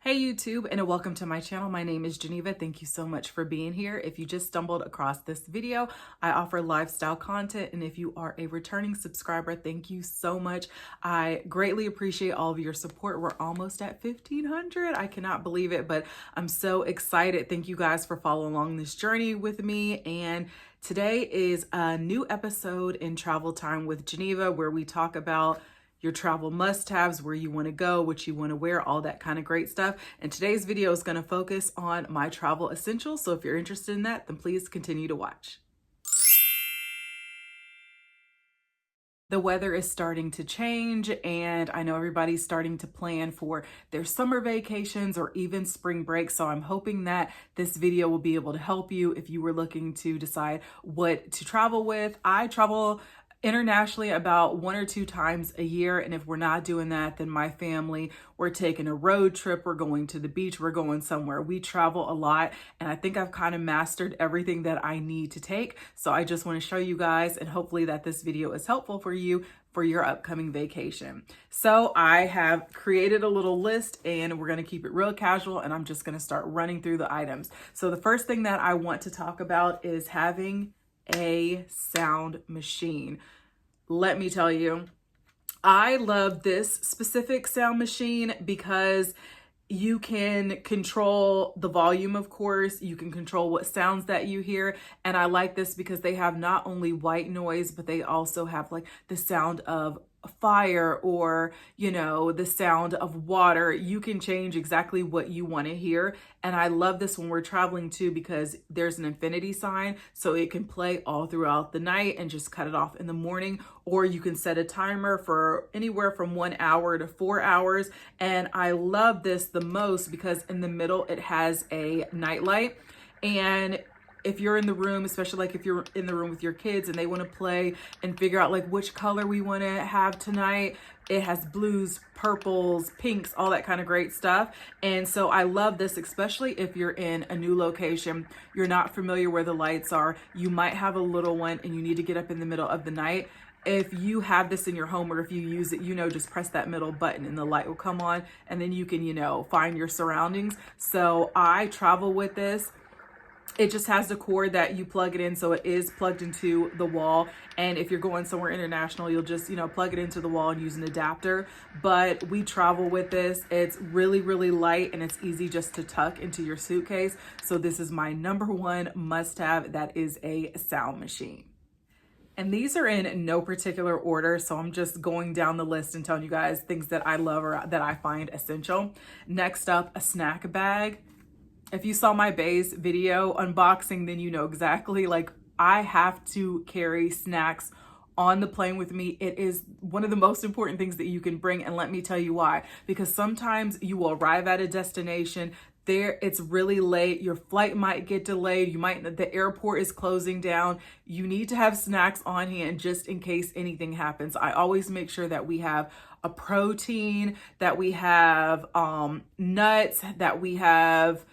Hey YouTube, and welcome to my channel. My name is Geneva. Thank you so much for being here. If you just stumbled across this video, I offer lifestyle content, and if you are a returning subscriber, thank you so much. I greatly appreciate all of your support. We're almost at 1,500. I cannot believe it, but I'm so excited. Thank you guys for following along this journey with me. And today is a new episode in Travel Time with Geneva, where we talk about your travel must-haves, where you want to go, what you want to wear, all that kind of great stuff. And today's video is going to focus on my travel essentials. So if you're interested in that, then please continue to watch. The weather is starting to change, and I know everybody's starting to plan for their summer vacations or even spring break. So I'm hoping that this video will be able to help you if you were looking to decide what to travel with. I travel internationally about 1 or 2 times a year, and if we're not doing that, then my family, we're taking a road trip, we're going to the beach, we're going somewhere. We travel a lot, and I think I've kind of mastered everything that I need to take. So I just want to show you guys, and hopefully that this video is helpful for you for your upcoming vacation. So I have created a little list, and we're going to keep it real casual, and I'm just going to start running through the items. So the first thing that I want to talk about is having a sound machine. Let me tell you, I love this specific sound machine because you can control the volume, of course, you can control what sounds that you hear. And I like this because they have not only white noise, but they also have like the sound of fire or, you know, the sound of water. You can change exactly what you want to hear. And I love this when we're traveling too, because there's an infinity sign, so it can play all throughout the night and just cut it off in the morning. Or you can set a timer for anywhere from 1 hour to 4 hours. And I love this the most because in the middle it has a nightlight. And if you're in the room, especially like if you're in the room with your kids and they want to play and figure out like which color we want to have tonight, it has blues, purples, pinks, all that kind of great stuff. And so I love this, especially if you're in a new location, you're not familiar where the lights are, you might have a little one and you need to get up in the middle of the night. If you have this in your home, or if you use it, you know, just press that middle button and the light will come on, and then you can, you know, find your surroundings. So I travel with this. It just has the cord that you plug it in, so it is plugged into the wall. And if you're going somewhere international, you'll just, you know, plug it into the wall and use an adapter. But we travel with this. It's really, really light, and it's easy just to tuck into your suitcase. So this is my #1 must-have. That is a sound machine. And these are in no particular order, so I'm just going down the list and telling you guys things that I love or that I find essential. Next up, a snack bag. If you saw my Beis video unboxing, then you know exactly, like, I have to carry snacks on the plane with me. It is one of the most important things that you can bring, and let me tell you why. Because sometimes you will arrive at a destination, it's really late, your flight might get delayed, the airport is closing down. You need to have snacks on hand just in case anything happens. I always make sure that we have a protein, that we have nuts, that we have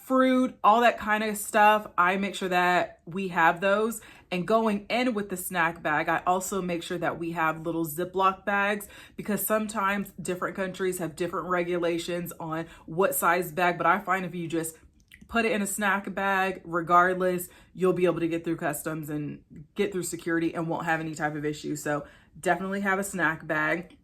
fruit, all that kind of stuff. I make sure that we have those. And going in with the snack bag, I also make sure that we have little Ziploc bags, because sometimes different countries have different regulations on what size bag. But I find if you just put it in a snack bag, regardless, you'll be able to get through customs and get through security and won't have any type of issue. So definitely have a snack bag.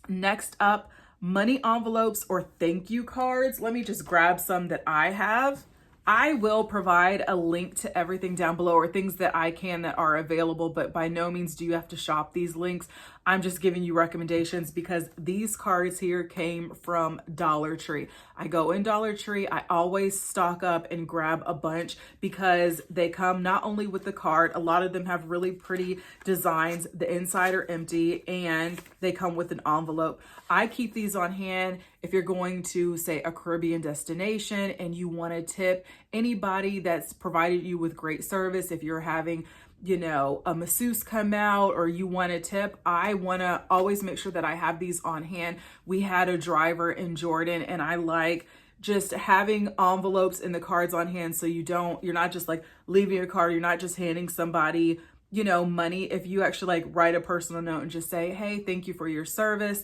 Next up, money envelopes or thank you cards. Let me just grab some that I have. I will provide a link to everything down below, or things that I can that are available, but by no means do you have to shop these links. I'm just giving you recommendations because these cards here came from Dollar Tree. I go in Dollar Tree, I always stock up and grab a bunch because they come not only with the card, a lot of them have really pretty designs, the inside are empty, and they come with an envelope. I keep these on hand if you're going to, say, a Caribbean destination and you want to tip anybody that's provided you with great service. If you're having, you know, a masseuse come out or you want a tip, I want to always make sure that I have these on hand. We had a driver in Jordan, and I like just having envelopes and the cards on hand, so you're not just like leaving your card, you're not just handing somebody, you know, money. If you actually like write a personal note and just say, hey, thank you for your service,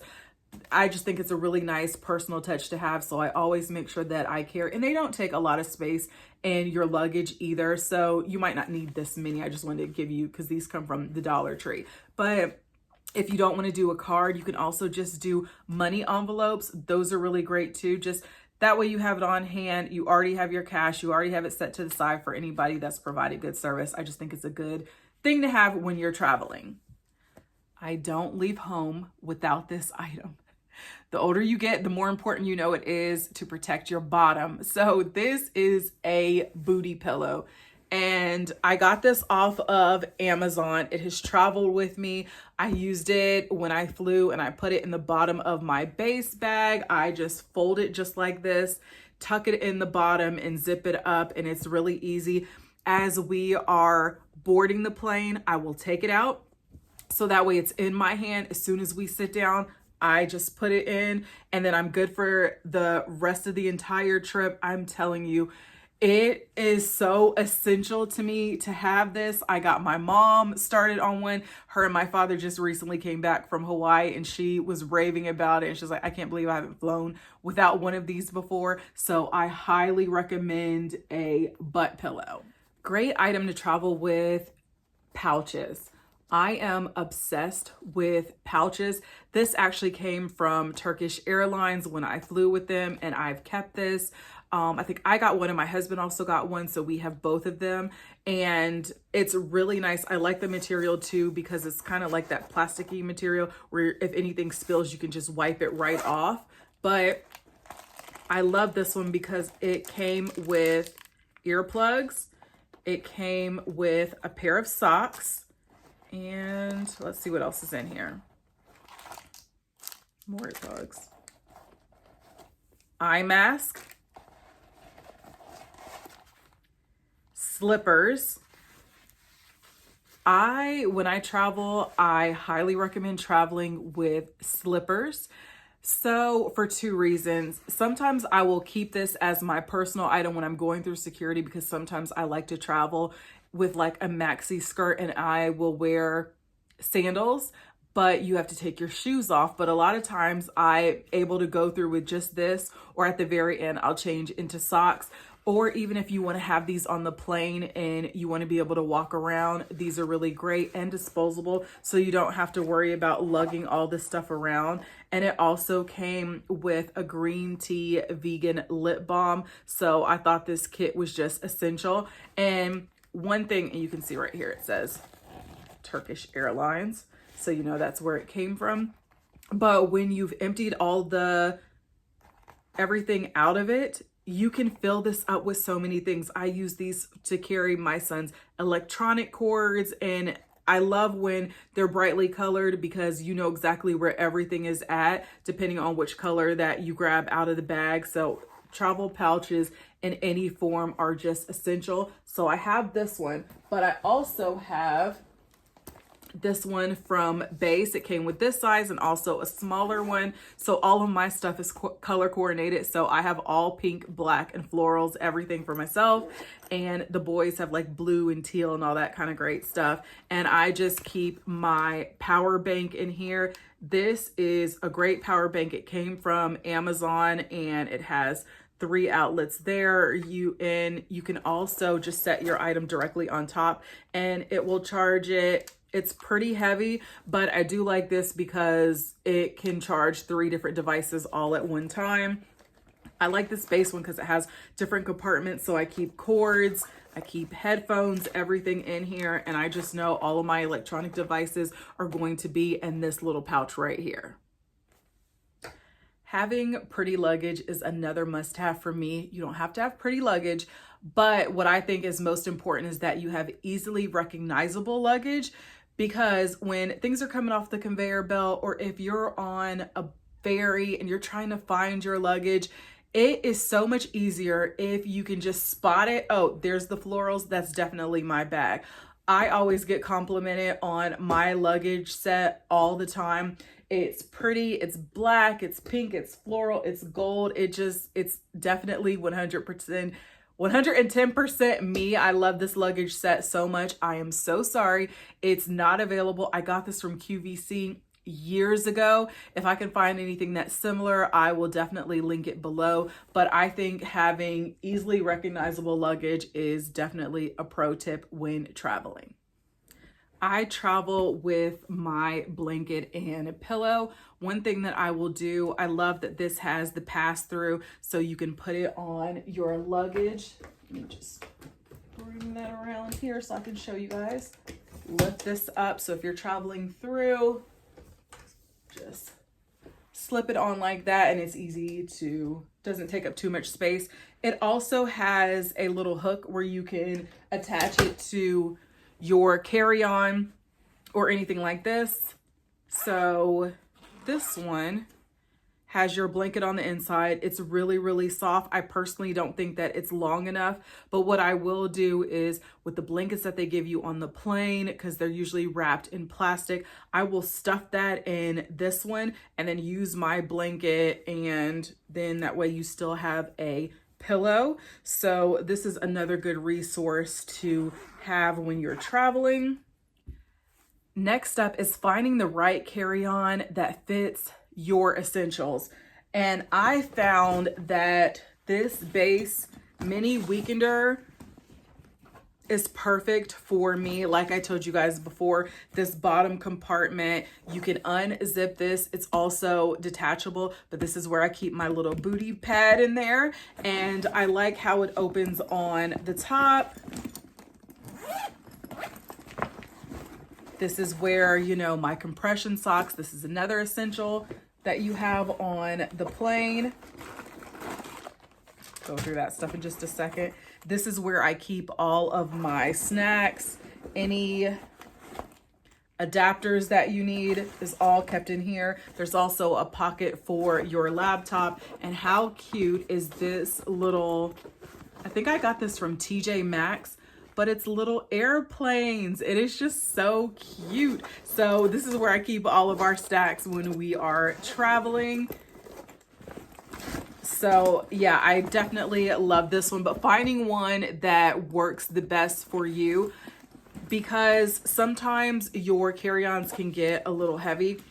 I just think it's a really nice personal touch to have. So I always make sure that I carry, and they don't take a lot of space in your luggage either. So you might not need this many. I just wanted to give you, because these come from the Dollar Tree. But if you don't want to do a card, you can also just do money envelopes. Those are really great too. Just that way you have it on hand. You already have your cash. You already have it set to the side for anybody that's provided good service. I just think it's a good thing to have when you're traveling. I don't leave home without this item. The older you get, the more important you know it is to protect your bottom. So this is a booty pillow, and I got this off of Amazon. It has traveled with me. I used it when I flew, and I put it in the bottom of my Beis bag. I just fold it just like this, tuck it in the bottom, and zip it up, and it's really easy. As we are boarding the plane, I will take it out, so that way it's in my hand. As soon as we sit down, I just put it in, and then I'm good for the rest of the entire trip. I'm telling you, it is so essential to me to have this. I got my mom started on one. Her and my father just recently came back from Hawaii, and she was raving about it. And she's like, I can't believe I haven't flown without one of these before. So I highly recommend a butt pillow. Great item to travel with: pouches. I am obsessed with pouches. This actually came from Turkish Airlines when I flew with them, and I've kept this. I think I got one and my husband also got one, so we have both of them, and it's really nice. I like the material too, because it's kind of like that plasticky material where if anything spills, you can just wipe it right off. But I love this one because it came with earplugs. It came with a pair of socks. And let's see what else is in here. More earplugs. Eye mask. Slippers. When I travel, I highly recommend traveling with slippers. So for two reasons. Sometimes I will keep this as my personal item when I'm going through security, because sometimes I like to travel with like a maxi skirt and I will wear sandals, but you have to take your shoes off. But a lot of times I'm able to go through with just this, or at the very end, I'll change into socks. Or even if you want to have these on the plane and you want to be able to walk around, these are really great and disposable, so you don't have to worry about lugging all this stuff around. And it also came with a green tea vegan lip balm. So I thought this kit was just essential. And one thing, and you can see right here, it says Turkish Airlines. So you know that's where it came from. But when you've emptied everything out of it, you can fill this up with so many things. I use these to carry my son's electronic cords, and I love when they're brightly colored because you know exactly where everything is at, depending on which color that you grab out of the bag. So travel pouches in any form are just essential. So I have this one, but I also have this one from Beis. It came with this size and also a smaller one. So all of my stuff is color coordinated. So I have all pink, black, and florals, everything for myself. And the boys have like blue and teal and all that kind of great stuff. And I just keep my power bank in here. This is a great power bank. It came from Amazon and it has 3 outlets there. You can also just set your item directly on top and it will charge it. It's pretty heavy, but I do like this because it can charge 3 different devices all at one time. I like this Beis one because it has different compartments. So I keep cords, I keep headphones, everything in here. And I just know all of my electronic devices are going to be in this little pouch right here. Having pretty luggage is another must-have for me. You don't have to have pretty luggage, but what I think is most important is that you have easily recognizable luggage, because when things are coming off the conveyor belt, or if you're on a ferry and you're trying to find your luggage, it is so much easier if you can just spot it. Oh, there's the florals. That's definitely my bag. I always get complimented on my luggage set all the time. It's pretty, it's black, it's pink, it's floral, it's gold. It's definitely 110% me. I love this luggage set so much. I am so sorry it's not available. I got this from QVC. years ago. If I can find anything that's similar, I will definitely link it below. But I think having easily recognizable luggage is definitely a pro tip when traveling. I travel with my blanket and pillow. One thing that I will do, I love that this has the pass-through so you can put it on your luggage. Let me just bring that around here so I can show you guys. Lift this up so if you're traveling through, just slip it on like that, and it's easy to, doesn't take up too much space. It also has a little hook where you can attach it to your carry-on or anything like this. So this one has your blanket on the inside. It's really, really soft. I personally don't think that it's long enough, but what I will do is with the blankets that they give you on the plane, because they're usually wrapped in plastic, I will stuff that in this one and then use my blanket, and then that way you still have a pillow. So this is another good resource to have when you're traveling. Next up is finding the right carry-on that fits your essentials. And I found that this Beis mini weekender is perfect for me. Like I told you guys before, this bottom compartment, you can unzip this. It's also detachable, but this is where I keep my little booty pad in there. And I like how it opens on the top. This is where, you know, my compression socks. This is another essential that you have on the plane. Go through that stuff in just a second. This is where I keep all of my snacks. Any adapters that you need is all kept in here. There's also a pocket for your laptop. And how cute is this little, I think I got this from TJ Maxx, but it's little airplanes. It is just so cute. So this is where I keep all of our stacks when we are traveling. So yeah, I definitely love this one, but finding one that works the best for you, because sometimes your carry-ons can get a little heavy.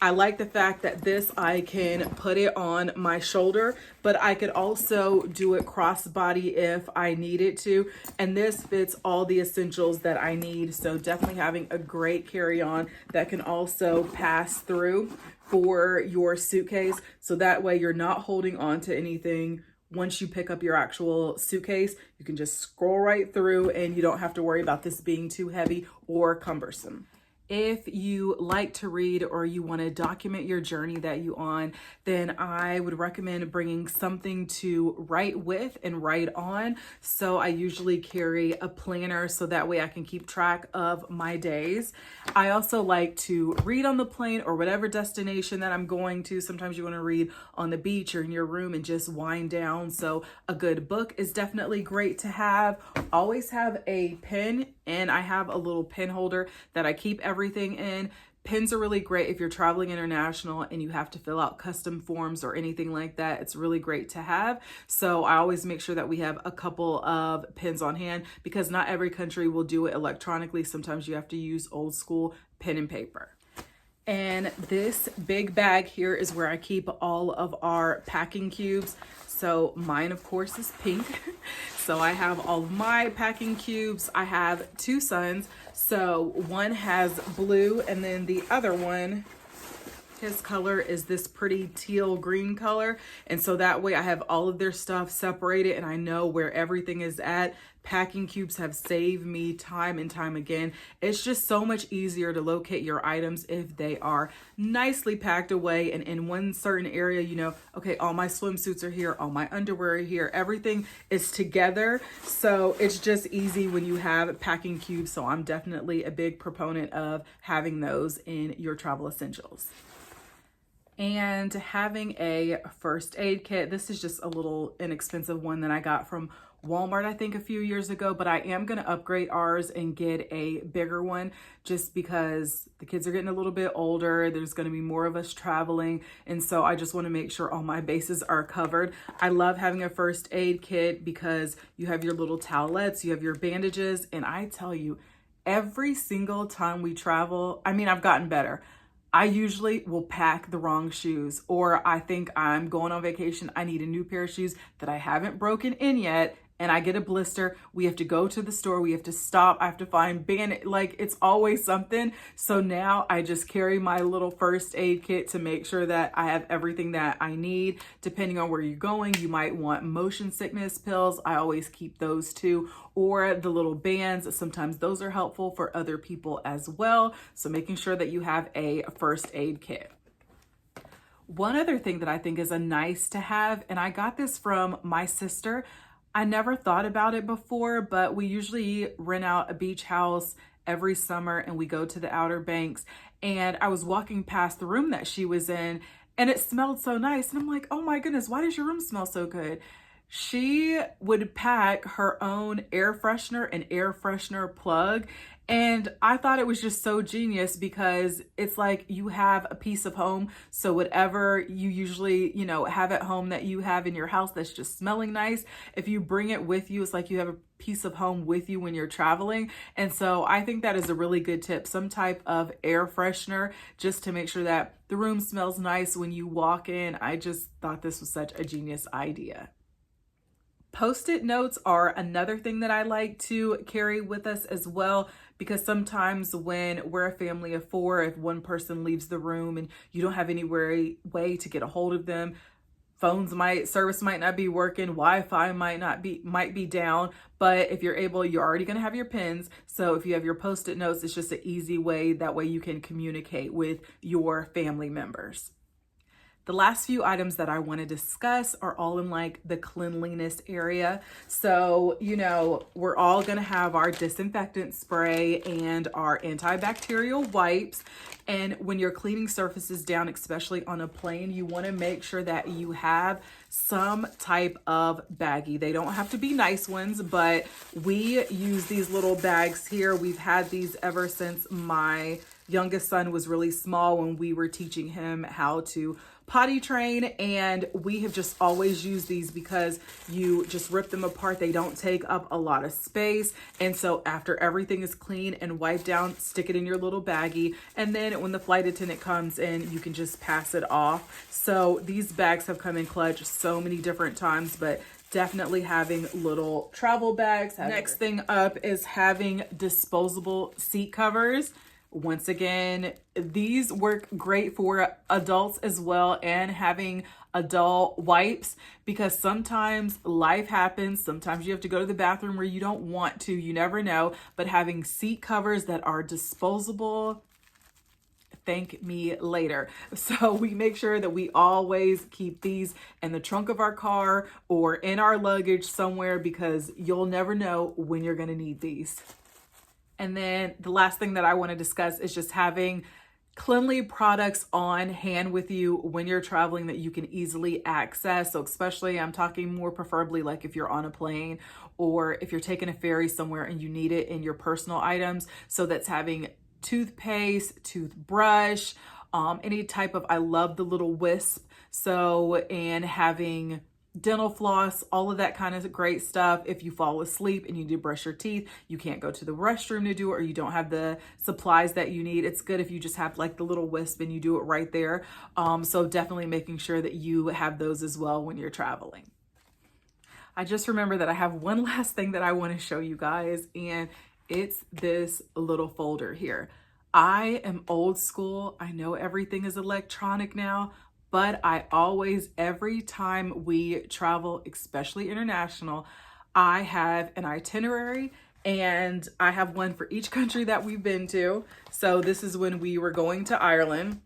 I like the fact that this, I can put it on my shoulder, but I could also do it crossbody if I needed to. And this fits all the essentials that I need. So definitely having a great carry-on that can also pass through for your suitcase. So that way you're not holding on to anything. Once you pick up your actual suitcase, you can just scroll right through and you don't have to worry about this being too heavy or cumbersome. If you like to read or you want to document your journey that you on, then I would recommend bringing something to write with and write on. So I usually carry a planner so that way I can keep track of my days. I also like to read on the plane or whatever destination that I'm going to. Sometimes you want to read on the beach or in your room and just wind down. So a good book is definitely great to have. Always have a pen, and I have a little pen holder that I keep everything in. Pens are really great if you're traveling international and you have to fill out custom forms or anything like that. It's really great to have. So I always make sure that we have a couple of pens on hand, because not every country will do it electronically. Sometimes you have to use old school pen and paper. And this big bag here is where I keep all of our packing cubes. So mine, of course, is pink. So I have all of my packing cubes. I have two sons. So one has blue, and then the other one, his color is this pretty teal green color. And so that way I have all of their stuff separated and I know where everything is at. Packing cubes have saved me time and time again. It's just so much easier to locate your items if they are nicely packed away and in one certain area. You know, okay, all my swimsuits are here, all my underwear are here, everything is together. So it's just easy when you have packing cubes. So I'm definitely a big proponent of having those in your travel essentials. And having a first aid kit. This is just a little inexpensive one that I got from Walmart, I think a few years ago, but I am going to upgrade ours and get a bigger one just because the kids are getting a little bit older. There's going to be more of us traveling. And so I just want to make sure all my bases are covered. I love having a first aid kit because you have your little towelettes, you have your bandages. And I tell you, every single time we travel, I mean, I've gotten better. I usually will pack the wrong shoes, or I think I'm going on vacation. I need a new pair of shoes that I haven't broken in yet, and I get a blister. We have to go to the store. We have to stop. I have to find bandage. Like, it's always something. So now I just carry my little first aid kit to make sure that I have everything that I need. Depending on where you're going, you might want motion sickness pills. I always keep those too, or the little bands. Sometimes those are helpful for other people as well. So making sure that you have a first aid kit. One other thing that I think is a nice to have, and I got this from my sister. I never thought about it before, but we usually rent out a beach house every summer and we go to the Outer Banks. And I was walking past the room that she was in and it smelled so nice. And I'm like, oh my goodness, why does your room smell so good? She would pack her own air freshener and air freshener plug. And I thought it was just so genius because it's like you have a piece of home. So whatever you usually, have at home that you have in your house that's just smelling nice, if you bring it with you, it's like you have a piece of home with you when you're traveling. And so I think that is a really good tip, some type of air freshener, just to make sure that the room smells nice when you walk in. I just thought this was such a genius idea. Post-it notes are another thing that I like to carry with us as well, because sometimes when we're a family of 4, if one person leaves the room and you don't have any way to get a hold of them, service might not be working, Wi-Fi might be down, but if you're able, you're already going to have your pens. So if you have your Post-it notes, it's just an easy way. That way you can communicate with your family members. The last few items that I want to discuss are all in like the cleanliness area. So, we're all going to have our disinfectant spray and our antibacterial wipes. And when you're cleaning surfaces down, especially on a plane, you want to make sure that you have some type of baggie. They don't have to be nice ones, but we use these little bags here. We've had these ever since my youngest son was really small, when we were teaching him how to potty train, and we have just always used these because you just rip them apart. They don't take up a lot of space. And so after everything is clean and wiped down, stick it in your little baggie. And then when the flight attendant comes in, you can just pass it off. So these bags have come in clutch so many different times, but definitely having little travel bags. Next thing up is having disposable seat covers. Once again, these work great for adults as well, and having adult wipes, because sometimes life happens. Sometimes you have to go to the bathroom where you don't want to, you never know, but having seat covers that are disposable, thank me later. So we make sure that we always keep these in the trunk of our car or in our luggage somewhere, because you'll never know when you're going to need these. And then the last thing that I want to discuss is just having cleanly products on hand with you when you're traveling that you can easily access. So especially, I'm talking more preferably like if you're on a plane or if you're taking a ferry somewhere and you need it in your personal items. So that's having toothpaste, toothbrush, any type of, I love the little wisp. So, and having dental floss, all of that kind of great stuff. If you fall asleep and you need to brush your teeth, you can't go to the restroom to do it, or you don't have the supplies that you need, it's good if you just have like the little wisp and you do it right there. So definitely making sure that you have those as well when you're traveling. I just remember that I have one last thing that I want to show you guys, and it's this little folder here. I am old school. I know everything is electronic now, but I always, every time we travel, especially international, I have an itinerary, and I have one for each country that we've been to. So this is when we were going to Ireland.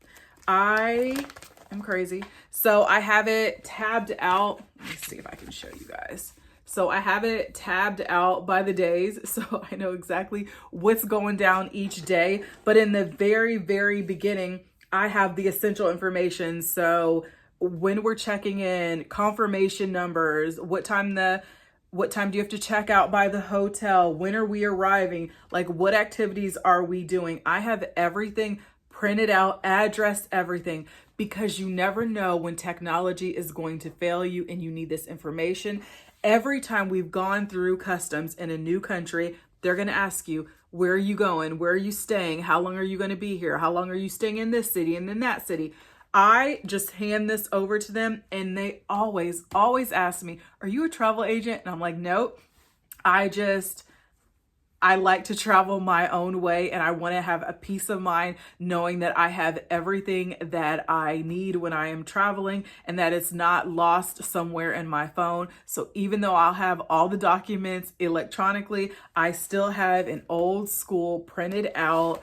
I am crazy. So I have it tabbed out. Let me see if I can show you guys. So I have it tabbed out by the days, so I know exactly what's going down each day. But in the very, very beginning, I have the essential information. So when we're checking in, confirmation numbers, what time do you have to check out by the hotel? When are we arriving? Like, what activities are we doing? I have everything printed out, addressed, everything, because you never know when technology is going to fail you and you need this information. Every time we've gone through customs in a new country, they're going to ask you, where are you going? Where are you staying? How long are you going to be here? How long are you staying in this city and then that city? I just hand this over to them, and they always ask me, are you a travel agent? And I'm like, nope. I like to travel my own way, and I want to have a peace of mind knowing that I have everything that I need when I am traveling and that it's not lost somewhere in my phone. So even though I'll have all the documents electronically, I still have an old school printed out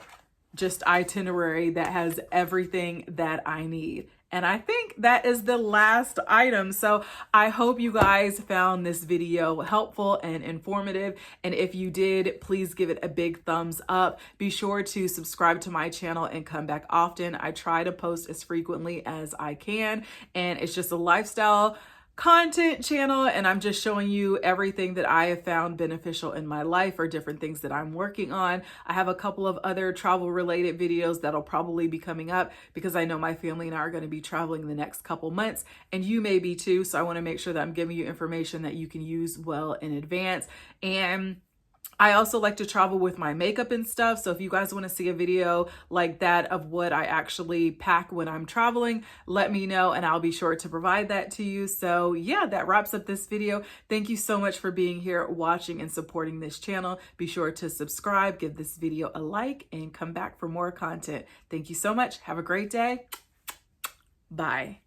just itinerary that has everything that I need. And I think that is the last item. So I hope you guys found this video helpful and informative. And if you did, please give it a big thumbs up. Be sure to subscribe to my channel and come back often. I try to post as frequently as I can. And it's just a lifestyle content channel, and I'm just showing you everything that I have found beneficial in my life or different things that I'm working on. I have a couple of other travel related videos that'll probably be coming up because I know my family and I are going to be traveling the next couple months, and you may be too. So I want to make sure that I'm giving you information that you can use well in advance. And I also like to travel with my makeup and stuff. So if you guys want to see a video like that of what I actually pack when I'm traveling, let me know and I'll be sure to provide that to you. So yeah, that wraps up this video. Thank you so much for being here, watching and supporting this channel. Be sure to subscribe, give this video a like, and come back for more content. Thank you so much. Have a great day. Bye.